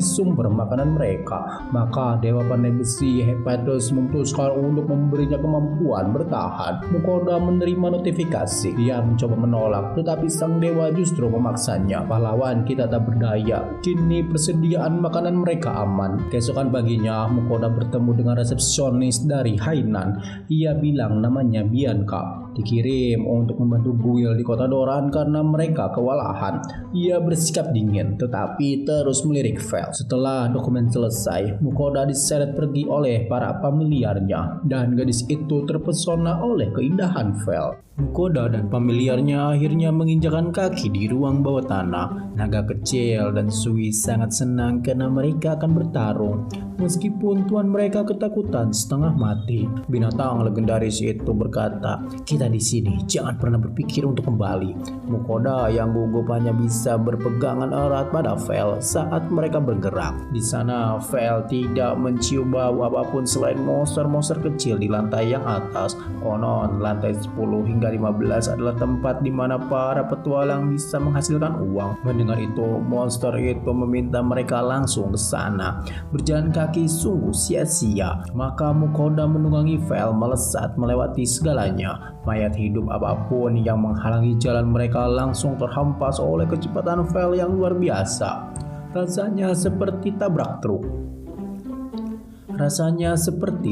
sumber makanan mereka. Maka dewa pandai besi Hephaestus memutuskan untuk memberinya kemampuan bertahan. Mukoda menerima notifikasi. Dia mencoba menolak, tetapi sang dewa justru memaksanya. Pahlawan kita tak berdaya. Kini persediaan makanan mereka aman. Keesokan paginya, Mukoda bertemu dengan resepsionis dari Hainan. Ia bilang namanya Bianca. Dikirim untuk membantu Guil di kota Doran karena mereka kewalahan. Ia bersikap dingin tetapi terus melirik Vel. Setelah dokumen selesai, Mukoda diseret pergi oleh para familiarnya dan gadis itu terpesona oleh keindahan Vel. Mukoda dan familiarnya akhirnya menginjakan kaki di ruang bawah tanah. Naga kecil dan Sui sangat senang karena mereka akan bertarung. Meskipun tuan mereka ketakutan setengah mati, binatang legendaris itu berkata, "Kita di sini jangan pernah berpikir untuk kembali." Mukoda yang gugup hanya bisa berpegangan erat pada Vel saat mereka bergerak. Di sana Vel tidak mencium bau apapun selain monster-monster kecil di lantai yang atas. Konon lantai 10 hingga 15 adalah tempat di mana para petualang bisa menghasilkan uang. Mendengar itu, monster itu meminta mereka langsung ke sana. Berjalan kaki sungguh sia-sia. Maka Mukoda menunggangi Vel melesat melewati segalanya. Mayat hidup apapun yang menghalangi jalan mereka langsung terhempas oleh kecepatan Vel yang luar biasa. Rasanya seperti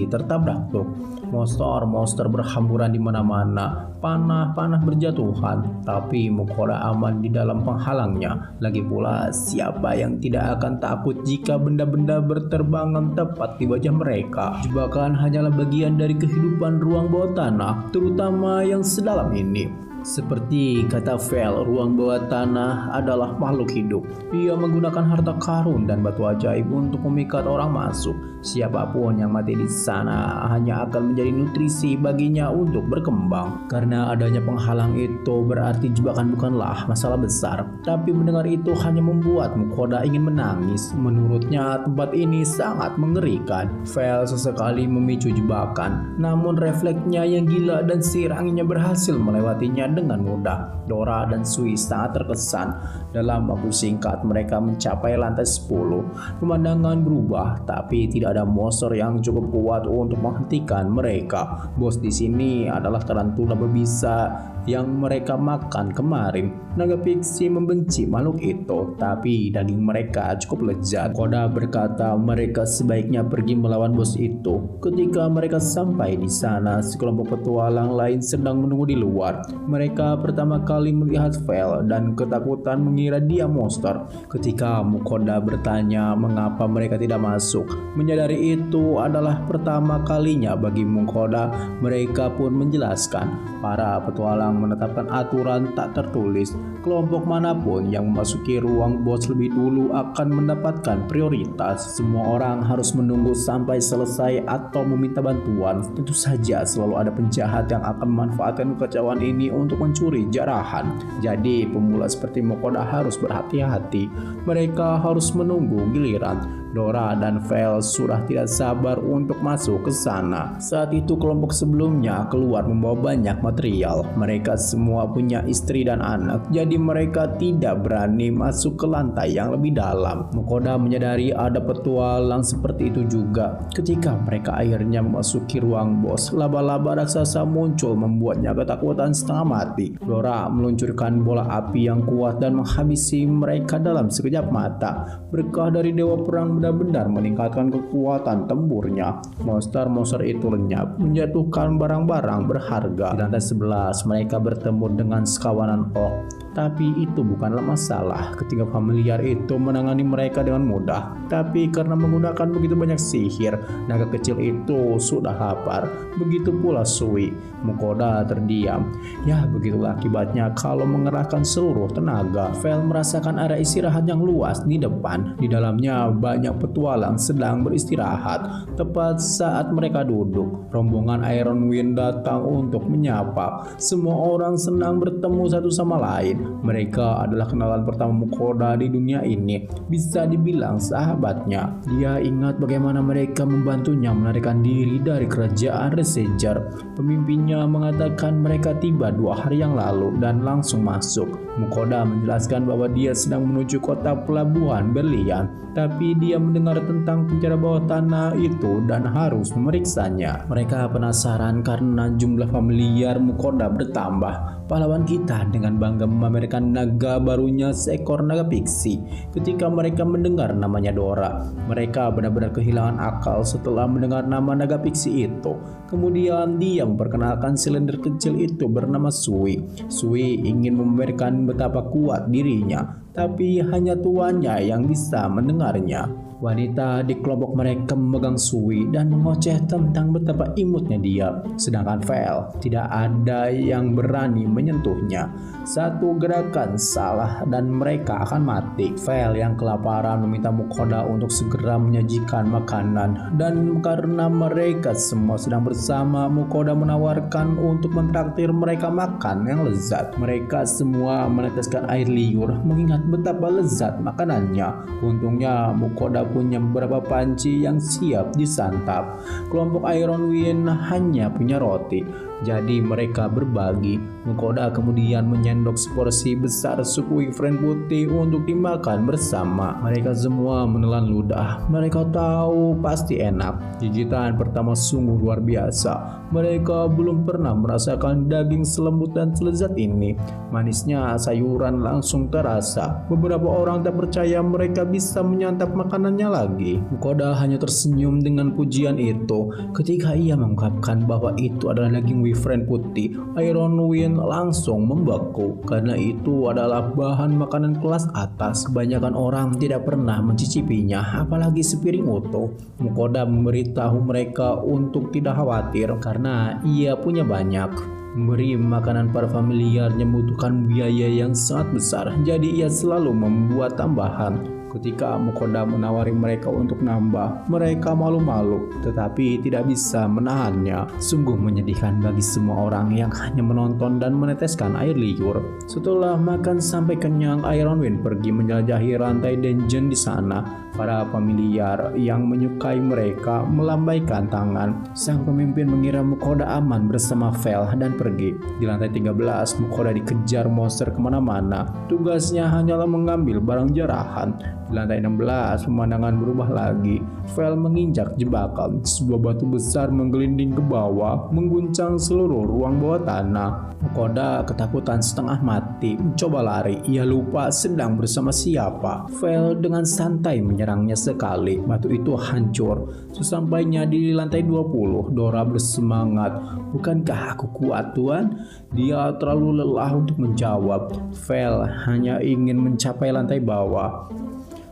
tertabrak truk. Monster-monster berhamburan di mana-mana, panah-panah berjatuhan, tapi Mukoda aman di dalam penghalangnya. Lagi pula, siapa yang tidak akan takut jika benda-benda berterbangan tepat di wajah mereka? Jebakan hanyalah bagian dari kehidupan ruang bawah tanah, terutama yang sedalam ini. Seperti kata Vel, ruang bawah tanah adalah makhluk hidup. Ia menggunakan harta karun dan batu ajaib untuk memikat orang masuk. Siapapun yang mati di sana hanya akan menjadi nutrisi baginya untuk berkembang. Karena adanya penghalang itu berarti jebakan bukanlah masalah besar. Tapi mendengar itu hanya membuat Mukoda ingin menangis. Menurutnya tempat ini sangat mengerikan. Vel sesekali memicu jebakan, namun refleksnya yang gila dan siranginya berhasil melewatinya dengan mudah. Dora dan Sui sangat terkesan. Dalam waktu singkat mereka mencapai lantai 10. Pemandangan berubah, tapi tidak ada monster yang cukup kuat untuk menghentikan mereka. Bos di sini adalah tarantula berbisa yang mereka makan kemarin. Naga pixie membenci makhluk itu, tapi daging mereka cukup lezat. Koda berkata mereka sebaiknya pergi melawan bos itu. Ketika mereka sampai di sana, sekelompok petualang lain sedang menunggu di luar. Mereka pertama kali melihat Vel dan ketakutan mengira dia monster. Ketika Mukoda bertanya mengapa mereka tidak masuk, menyadari itu adalah pertama kalinya bagi Mukoda. Mereka pun menjelaskan para petualang menetapkan aturan tak tertulis. Kelompok manapun yang memasuki ruang bos lebih dulu akan mendapatkan prioritas. Semua orang harus menunggu sampai selesai atau meminta bantuan. Tentu saja selalu ada penjahat yang akan memanfaatkan kekacauan ini untuk mencuri jarahan. Jadi pemula seperti Mukoda harus berhati-hati. Mereka harus menunggu giliran. Dora dan Vel sudah tidak sabar untuk masuk ke sana. Saat itu kelompok sebelumnya keluar membawa banyak material. Mereka semua punya istri dan anak, jadi mereka tidak berani masuk ke lantai yang lebih dalam. Mukoda menyadari ada petualang seperti itu juga. Ketika mereka akhirnya memasuki ruang bos, laba-laba raksasa muncul membuatnya ketakutan setengah mati. Dora meluncurkan bola api yang kuat dan menghabisi mereka dalam sekejap mata. Berkah dari dewa perang benar-benar meningkatkan kekuatan tempurnya. Monster-monster itu lenyap, menjatuhkan barang-barang berharga. Di lantai 11 mereka bertemu dengan sekawanan orc. Tapi itu bukanlah masalah ketika familiar itu menangani mereka dengan mudah. Tapi karena menggunakan begitu banyak sihir, naga kecil itu sudah lapar. Begitu pula Sui. Mukoda terdiam. Ya, begitulah akibatnya kalau mengerahkan seluruh tenaga. Vel merasakan area istirahat yang luas di depan. Di dalamnya banyak petualang sedang beristirahat. Tepat saat mereka duduk, rombongan Iron Wind datang untuk menyapa. Semua orang senang bertemu satu sama lain. Mereka adalah kenalan pertama Mukoda di dunia ini. Bisa dibilang sahabatnya. Dia ingat bagaimana mereka membantunya melarikan diri dari kerajaan Resenger. Pemimpinnya mengatakan mereka tiba 2 hari yang lalu dan langsung masuk. Mukoda menjelaskan bahwa dia sedang menuju kota pelabuhan Berlian. Tapi dia mendengar tentang penjara bawah tanah itu dan harus memeriksanya. Mereka penasaran karena jumlah familiar Mukoda bertambah. Pahlawan kita dengan bangga memamerkan naga barunya, seekor naga piksi. Ketika mereka mendengar namanya Dora, mereka benar-benar kehilangan akal setelah mendengar nama naga piksi itu. Kemudian dia memperkenalkan silinder kecil itu bernama Sui. Sui ingin memamerkan betapa kuat dirinya, tapi hanya tuannya yang bisa mendengarnya. Wanita di kelompok mereka memegang Sui dan mengoceh tentang betapa imutnya dia. Sedangkan Vel tidak ada yang berani menyentuhnya. Satu gerakan salah dan mereka akan mati. Vel yang kelaparan meminta Mukoda untuk segera menyajikan makanan. Dan karena mereka semua sedang bersama, Mukoda menawarkan untuk mentraktir mereka makan yang lezat. Mereka semua meneteskan air liur mengingat betapa lezat makanannya. Untungnya Mukoda punya beberapa panci yang siap disantap. Kelompok Iron Wind hanya punya roti, jadi mereka berbagi. Mukoda kemudian menyendok seporsi besar sup wifren putih untuk dimakan bersama. Mereka semua menelan ludah. Mereka tahu pasti enak. Gigitan pertama sungguh luar biasa. Mereka belum pernah merasakan daging selembut dan selezat ini. Manisnya sayuran langsung terasa. Beberapa orang tak percaya mereka bisa menyantap makanannya lagi. Mukoda hanya tersenyum dengan pujian itu. Ketika ia mengungkapkan bahwa itu adalah daging wifren putih, Iron Wind langsung membeku. Karena itu adalah bahan makanan kelas atas. Kebanyakan orang tidak pernah mencicipinya, apalagi sepiring utuh. Mukoda memberitahu mereka untuk tidak khawatir karena ia punya banyak. Memberi makanan para familiar membutuhkan biaya yang sangat besar, jadi ia selalu membuat tambahan. Ketika Mukoda menawari mereka untuk nambah, mereka malu-malu tetapi tidak bisa menahannya. Sungguh menyedihkan bagi semua orang yang hanya menonton dan meneteskan air liur. Setelah makan sampai kenyang, Iron Wind pergi menjelajahi rantai dungeon di sana. Para familiar yang menyukai mereka melambaikan tangan. Sang pemimpin mengira Mukoda aman bersama Vel dan pergi. Di lantai 13, Mukoda dikejar monster kemana-mana. Tugasnya hanyalah mengambil barang jarahan. Di lantai 16, pemandangan berubah lagi. Vel menginjak jebakan. Sebuah batu besar menggelinding ke bawah, mengguncang seluruh ruang bawah tanah. Mukoda ketakutan setengah mati, mencoba lari. Ia lupa sedang bersama siapa. Vel dengan santai menyerangnya sekali. Batu itu hancur. Sesampainya di lantai 20, Dora bersemangat. "Bukankah aku kuat, Tuan?" Dia terlalu lelah untuk menjawab. Vel hanya ingin mencapai lantai bawah.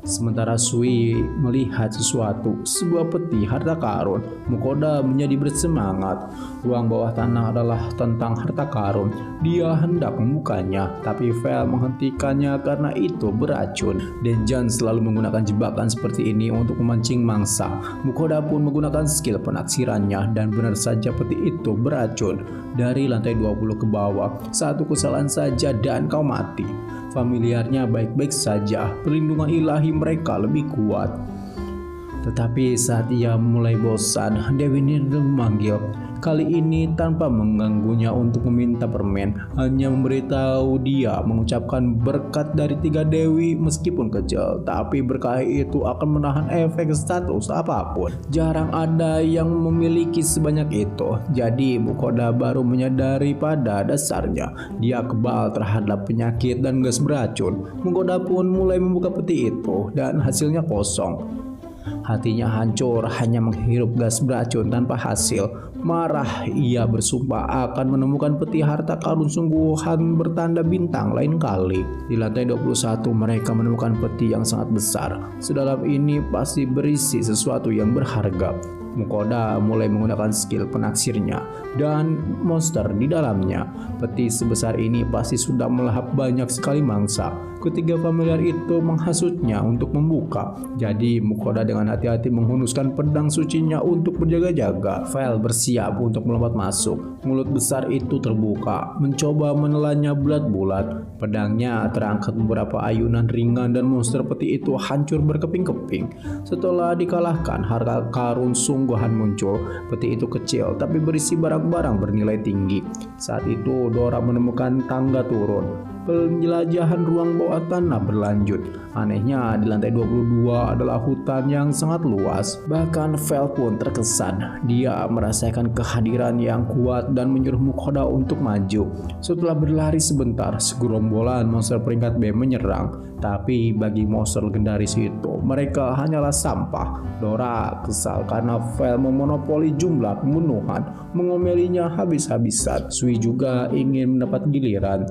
Sementara Sui melihat sesuatu, sebuah peti harta karun. Mukoda menjadi bersemangat. Ruang bawah tanah adalah tentang harta karun. Dia hendak membukanya, tapi Vel menghentikannya karena itu beracun. Denjan selalu menggunakan jebakan seperti ini untuk memancing mangsa. Mukoda pun menggunakan skill penaksirannya dan benar saja peti itu beracun. Dari lantai 20 ke bawah, satu kesalahan saja dan kau mati. Familiarnya baik-baik saja, perlindungan ilahi mereka lebih kuat. Tetapi saat ia mulai bosan, Dewi Nirda memanggil. Kali ini tanpa mengganggunya untuk meminta permen, hanya memberitahu dia mengucapkan berkat dari 3 dewi meskipun kecil, tapi berkah itu akan menahan efek status apapun. Jarang ada yang memiliki sebanyak itu, jadi Mukoda baru menyadari pada dasarnya dia kebal terhadap penyakit dan gas beracun. Mukoda pun mulai membuka peti itu dan hasilnya kosong. Hatinya hancur hanya menghirup gas beracun tanpa hasil. Marah, ia bersumpah akan menemukan peti harta karun sungguhan bertanda bintang lain kali. Di lantai 21 mereka menemukan peti yang sangat besar. Sedalam ini pasti berisi sesuatu yang berharga. Mukoda mulai menggunakan skill penaksirnya dan monster di dalamnya. Peti sebesar ini pasti sudah melahap banyak sekali mangsa. Ketiga familiar itu menghasutnya untuk membuka. Jadi Mukoda dengan hati-hati menghunuskan pedang sucinya untuk berjaga-jaga. Vel bersiap untuk melompat masuk. Mulut besar itu terbuka, mencoba menelannya bulat-bulat. Pedangnya terangkat beberapa ayunan ringan dan monster peti itu hancur berkeping-keping. Setelah dikalahkan, harta karun sungguhan muncul. Peti itu kecil tapi berisi barang-barang bernilai tinggi. Saat itu Dora menemukan tangga turun. Penjelajahan ruang bawah tanah berlanjut. Anehnya di lantai 22 adalah hutan yang sangat luas. Bahkan Vel pun terkesan. Dia merasakan kehadiran yang kuat dan menyuruh Mukoda untuk maju. Setelah berlari sebentar, segerombolan monster peringkat B menyerang. Tapi bagi monster legendaris itu, mereka hanyalah sampah. Dora kesal karena Vel memonopoli jumlah pembunuhan, mengomelinya habis-habisan. Sui juga ingin mendapat giliran.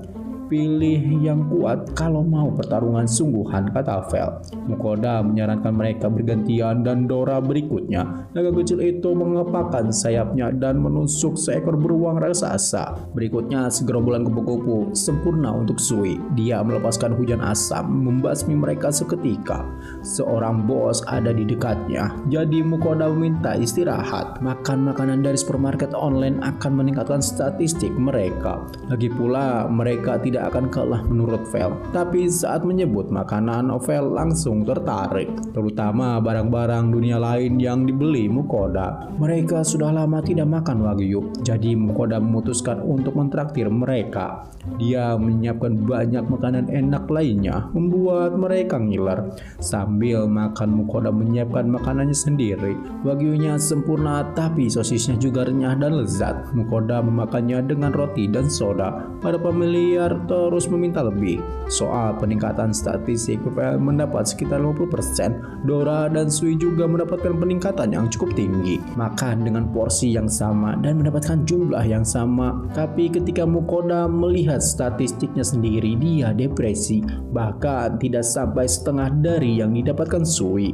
Pilih yang kuat kalau mau pertarungan sungguhan, kata Vel. Mukoda menyarankan mereka bergantian dan Dora berikutnya. Naga kecil itu mengepakkan sayapnya dan menusuk seekor beruang raksasa. Berikutnya segerombolan kupu-kupu sempurna untuk Sui. Dia melepaskan hujan asam membasmi mereka seketika. Seorang bos ada di dekatnya. Jadi Mukoda meminta istirahat. Makan makanan dari supermarket online akan meningkatkan statistik mereka. Lagi pula mereka tidak akan kalah menurut Vel. Tapi saat menyebut makanan, Vel langsung tertarik, terutama barang-barang dunia lain yang dibeli Mukoda. Mereka sudah lama tidak makan wagyu, jadi Mukoda memutuskan untuk mentraktir mereka. Dia menyiapkan banyak makanan enak lainnya, membuat mereka ngiler. Sambil makan, Mukoda menyiapkan makanannya sendiri. Wagyunya sempurna, tapi sosisnya juga renyah dan lezat. Mukoda memakannya dengan roti dan soda. Para familiar terus meminta lebih. Soal peningkatan statistik, Vel mendapat sekitar 50%. Dora dan Sui juga mendapatkan peningkatan yang cukup tinggi. Makan dengan porsi yang sama dan mendapatkan jumlah yang sama. Tapi ketika Mukoda melihat statistiknya sendiri, dia depresi. Bahkan tidak sampai setengah dari yang didapatkan Sui.